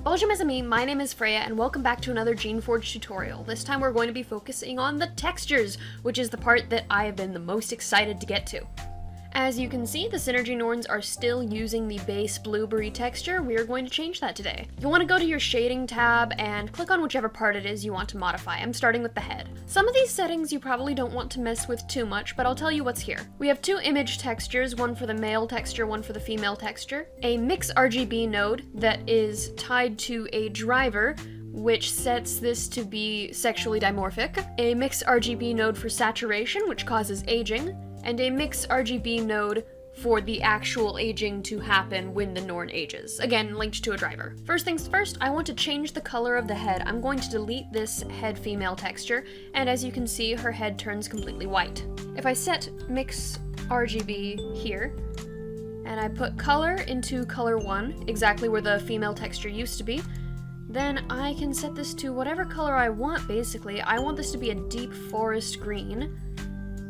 Bonjour mes amis, my name is Freya and welcome back to another GeneForge tutorial. This time we're going to be focusing on the textures, which is the part that I have been the most excited to get to. As you can see, the Synergy Norns are still using the base blueberry texture. We are going to change that today. You'll want to go to your shading tab and click on whichever part it is you want to modify. I'm starting with the head. Some of these settings you probably don't want to mess with too much, but I'll tell you what's here. We have two image textures, one for the male texture, one for the female texture. A mix RGB node that is tied to a driver, which sets this to be sexually dimorphic. A mix RGB node for saturation, which causes aging. And a mix RGB node for the actual aging to happen when the Norn ages. Again, linked to a driver. First things first, I want to change the color of the head. I'm going to delete this head female texture, and as you can see, her head turns completely white. If I set mix RGB here, and I put color into color 1, exactly where the female texture used to be, then I can set this to whatever color I want, basically. I want this to be a deep forest green.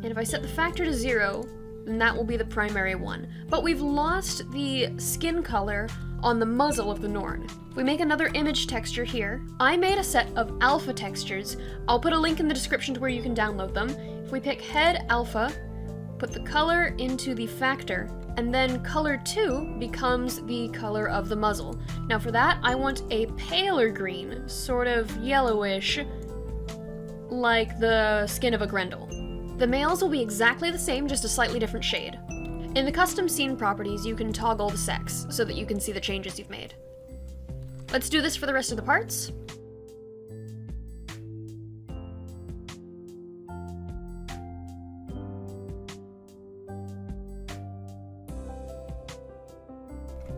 And if I set the factor to 0, then that will be the primary one. But we've lost the skin color on the muzzle of the Norn. If we make another image texture here, I made a set of alpha textures. I'll put a link in the description to where you can download them. If we pick head alpha, put the color into the factor, and then color 2 becomes the color of the muzzle. Now for that, I want a paler green, sort of yellowish, like the skin of a Grendel. The males will be exactly the same, just a slightly different shade. In the custom scene properties, you can toggle the sex so that you can see the changes you've made. Let's do this for the rest of the parts.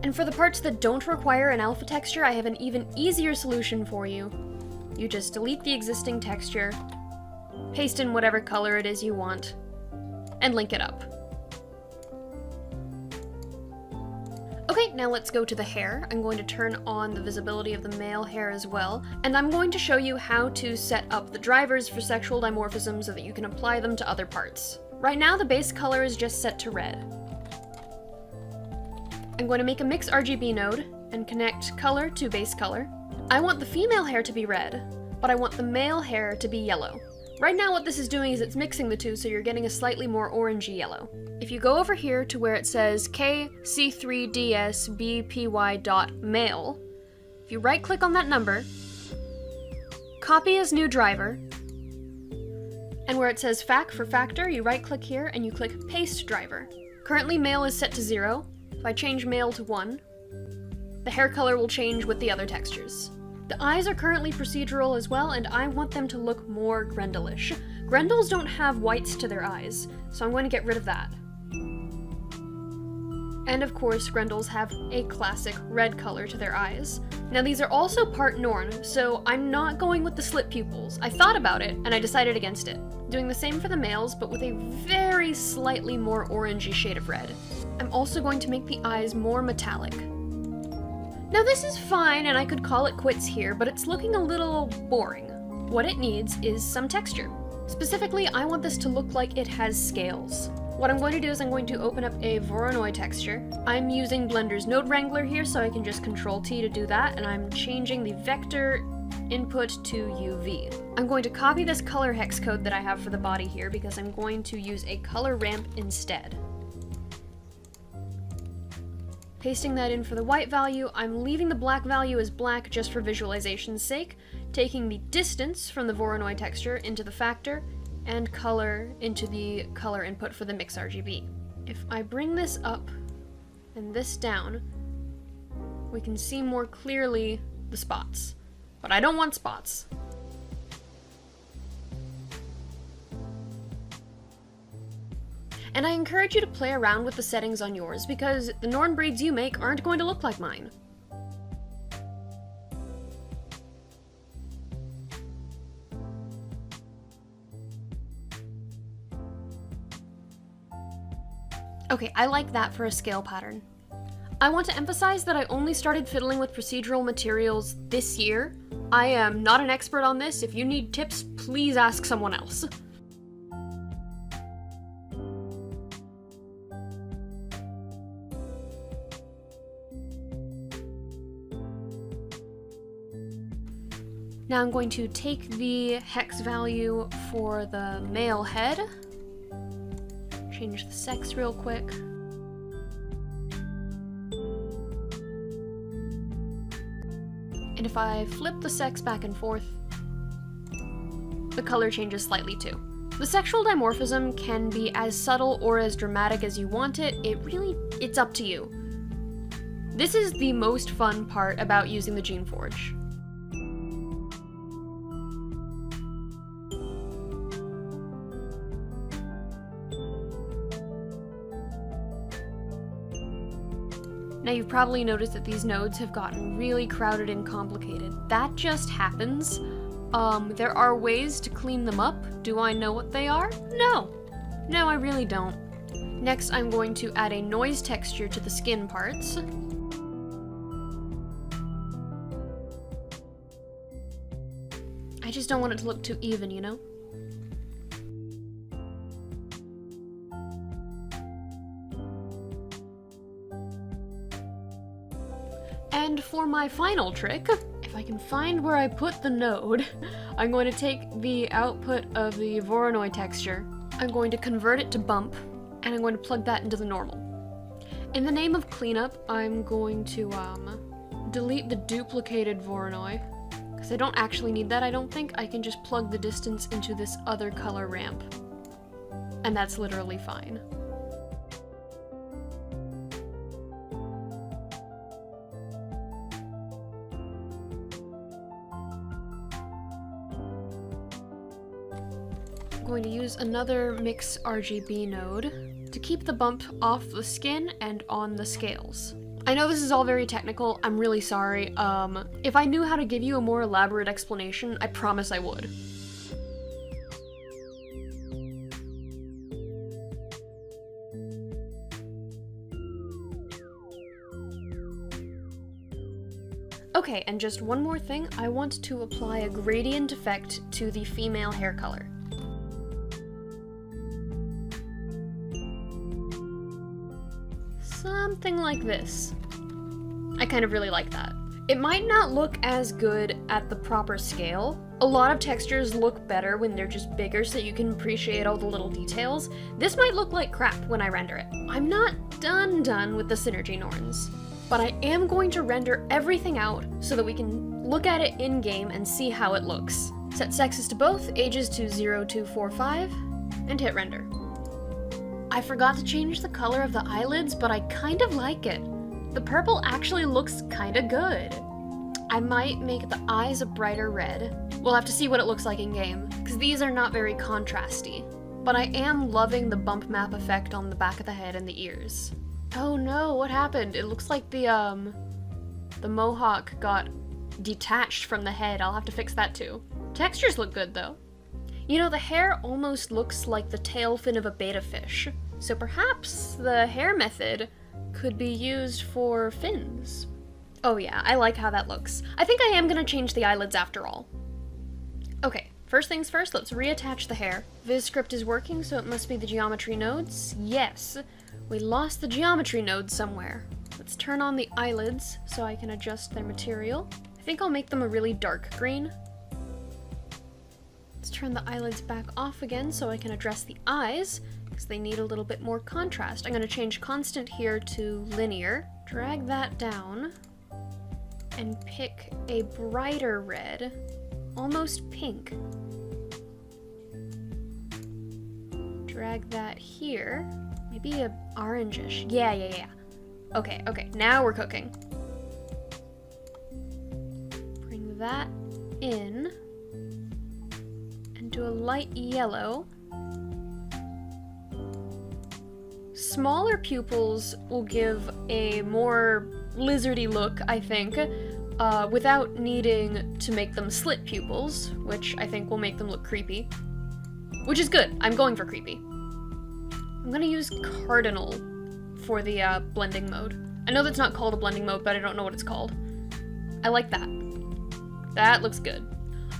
And for the parts that don't require an alpha texture, I have an even easier solution for you. You just delete the existing texture, paste in whatever color it is you want, and link it up. Okay, now let's go to the hair. I'm going to turn on the visibility of the male hair as well, and I'm going to show you how to set up the drivers for sexual dimorphism so that you can apply them to other parts. Right now, the base color is just set to red. I'm going to make a mix RGB node and connect color to base color. I want the female hair to be red, but I want the male hair to be yellow. Right now what this is doing is it's mixing the two, so you're getting a slightly more orangey yellow. If you go over here to where it says KC3DSBPY.male, if you right click on that number, copy as new driver, and where it says FAC for factor, you right click here and you click paste driver. Currently male is set to 0. If I change male to 1, the hair color will change with the other textures. The eyes are currently procedural as well, and I want them to look more Grendelish. Grendels don't have whites to their eyes, so I'm going to get rid of that. And of course, Grendels have a classic red color to their eyes. Now these are also part Norn, so I'm not going with the slit pupils. I thought about it, and I decided against it. Doing the same for the males, but with a very slightly more orangey shade of red. I'm also going to make the eyes more metallic. Now this is fine, and I could call it quits here, but it's looking a little boring. What it needs is some texture. Specifically, I want this to look like it has scales. What I'm going to do is I'm going to open up a Voronoi texture. I'm using Blender's Node Wrangler here, so I can just Control-T to do that, and I'm changing the vector input to UV. I'm going to copy this color hex code that I have for the body here because I'm going to use a color ramp instead. Pasting that in for the white value, I'm leaving the black value as black just for visualization's sake, taking the distance from the Voronoi texture into the factor, and color into the color input for the mix RGB. If I bring this up and this down, we can see more clearly the spots. But I don't want spots. And I encourage you to play around with the settings on yours, because the Norn breeds you make aren't going to look like mine. Okay, I like that for a scale pattern. I want to emphasize that I only started fiddling with procedural materials this year. I am not an expert on this. If you need tips, please ask someone else. Now I'm going to take the hex value for the male head, change the sex real quick. And if I flip the sex back and forth, the color changes slightly too. The sexual dimorphism can be as subtle or as dramatic as you want it. It's up to you. This is the most fun part about using the GeneForge. Now you've probably noticed that these nodes have gotten really crowded and complicated. That just happens. There are ways to clean them up. Do I know what they are? No. No, I really don't. Next, I'm going to add a noise texture to the skin parts. I just don't want it to look too even, you know? And for my final trick, if I can find where I put the node, I'm going to take the output of the Voronoi texture, I'm going to convert it to bump, and I'm going to plug that into the normal. In the name of cleanup, I'm going to delete the duplicated Voronoi, because I don't actually need that, I don't think. I can just plug the distance into this other color ramp, and that's literally fine. Going to use another mix RGB node to keep the bump off the skin and on the scales. I know this is all very technical, I'm really sorry. If I knew how to give you a more elaborate explanation, I promise I would. Okay, and just one more thing, I want to apply a gradient effect to the female hair color. Something like this. I kind of really like that. It might not look as good at the proper scale. A lot of textures look better when they're just bigger so you can appreciate all the little details. This might look like crap when I render it. I'm not done with the Synergy Norns, but I am going to render everything out so that we can look at it in-game and see how it looks. Set sexes to both, ages to 0, 2, 4, 5, and hit render. I forgot to change the color of the eyelids, but I kind of like it. The purple actually looks kinda good. I might make the eyes a brighter red. We'll have to see what it looks like in-game, because these are not very contrasty. But I am loving the bump map effect on the back of the head and the ears. Oh no, what happened? It looks like the mohawk got detached from the head. I'll have to fix that too. Textures look good though. You know, the hair almost looks like the tail fin of a betta fish, so perhaps the hair method could be used for fins. Oh yeah, I like how that looks. I think I am gonna change the eyelids after all. Okay, first things first, let's reattach the hair. VizScript is working, so it must be the geometry nodes. Yes, we lost the geometry node somewhere. Let's turn on the eyelids so I can adjust their material. I think I'll make them a really dark green. Let's turn the eyelids back off again so I can address the eyes, because they need a little bit more contrast. I'm going to change constant here to linear, drag that down, and pick a brighter red, almost pink. Drag that here, maybe a orangish. Yeah. Okay, now we're cooking. Bring that in. To a light yellow. Smaller pupils will give a more lizardy look, I think, without needing to make them slit pupils, which I think will make them look creepy. Which is good, I'm going for creepy. I'm gonna use Cardinal for the blending mode. I know that's not called a blending mode, but I don't know what it's called. I like that. That looks good.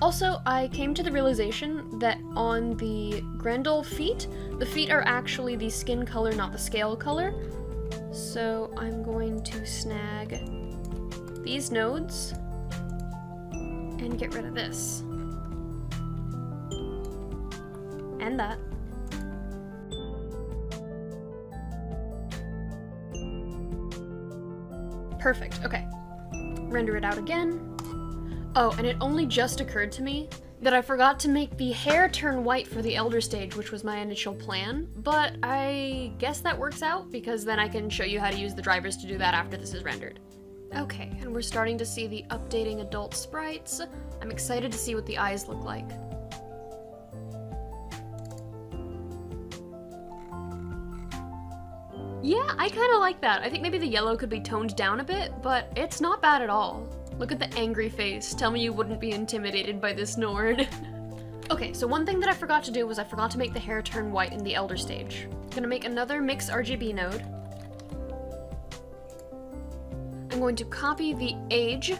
Also, I came to the realization that on the Grendel feet, the feet are actually the skin color, not the scale color. So I'm going to snag these nodes And get rid of this. And that. Perfect, okay. Render it out again. Oh, and it only just occurred to me that I forgot to make the hair turn white for the Elder stage, which was my initial plan, but I guess that works out, because then I can show you how to use the drivers to do that after this is rendered. Okay, and we're starting to see the updating adult sprites. I'm excited to see what the eyes look like. Yeah, I kind of like that. I think maybe the yellow could be toned down a bit, but it's not bad at all. Look at the angry face. Tell me you wouldn't be intimidated by this Nord. Okay, so one thing that I forgot to do was I forgot to make the hair turn white in the Elder stage. I'm gonna make another Mix RGB node. I'm going to copy the age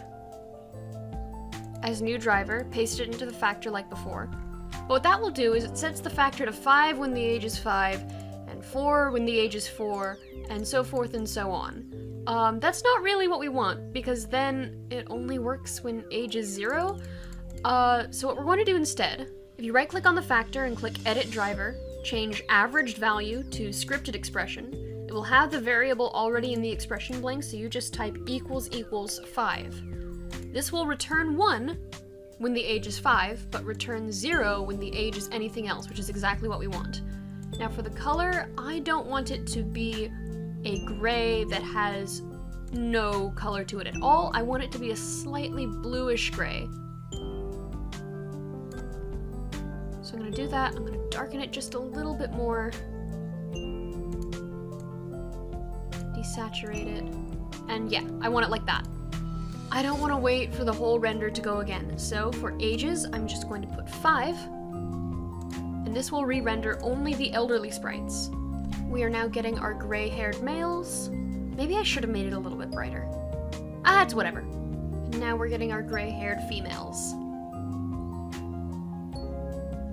as new driver, paste it into the factor like before. But what that will do is it sets the factor to 5 when the age is 5, and 4 when the age is 4, and so forth and so on. That's not really what we want, because then it only works when age is 0. So what we're going to do instead, if you right-click on the factor and click Edit Driver, change Averaged Value to Scripted Expression, it will have the variable already in the expression blank, so you just type == 5. This will return 1 when the age is 5, but return 0 when the age is anything else, which is exactly what we want. Now for the color, I don't want it to be a gray that has no color to it at all. I want it to be a slightly bluish gray. So I'm gonna do that. I'm gonna darken it just a little bit more. Desaturate it. And yeah, I want it like that. I don't want to wait for the whole render to go again. So for ages, I'm just going to put 5. And this will re-render only the elderly sprites. We are now getting our gray-haired males. Maybe I should have made it a little bit brighter. Ah, it's whatever. And now we're getting our gray-haired females.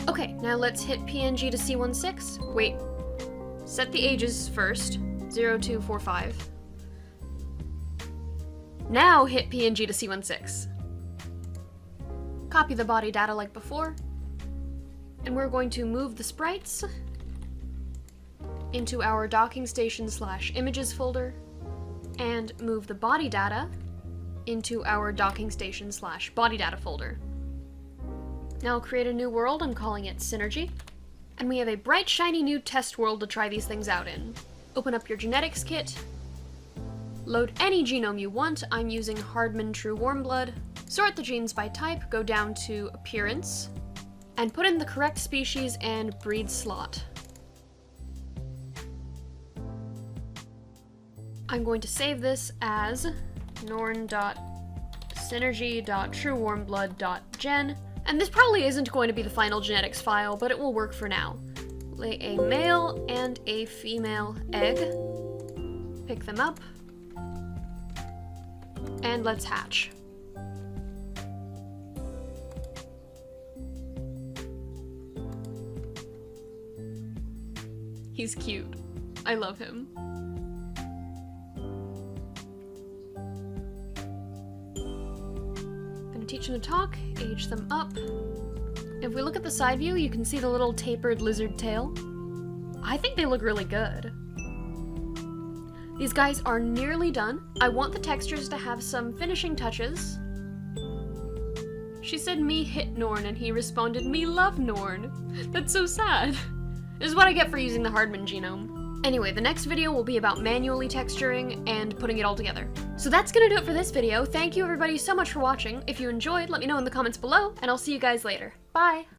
Okay, now let's hit PNG to C16. Wait, set the ages first. 0, 2, 4, 5. Now hit PNG to C16. Copy the body data like before. And we're going to move the sprites into our docking station /images folder, and move the body data into our docking station /body data folder. Now I'll create a new world. I'm calling it Synergy. And we have a bright, shiny new test world to try these things out in. Open up your genetics kit, load any genome you want. I'm using Hardman True Warm Blood. Sort the genes by type, go down to Appearance, and put in the correct species and breed slot. I'm going to save this as norn.synergy.truewarmblood.gen, and this probably isn't going to be the final genetics file, but it will work for now. Lay a male and a female egg, pick them up, and let's hatch. He's cute. I love him. Gonna teach him to talk, age them up. If we look at the side view, you can see the little tapered lizard tail. I think they look really good. These guys are nearly done. I want the textures to have some finishing touches. She said me hit Norn and he responded me love Norn. That's so sad. This is what I get for using the Hardman genome. Anyway, the next video will be about manually texturing and putting it all together. So that's gonna do it for this video. Thank you everybody so much for watching. If you enjoyed, let me know in the comments below, and I'll see you guys later. Bye!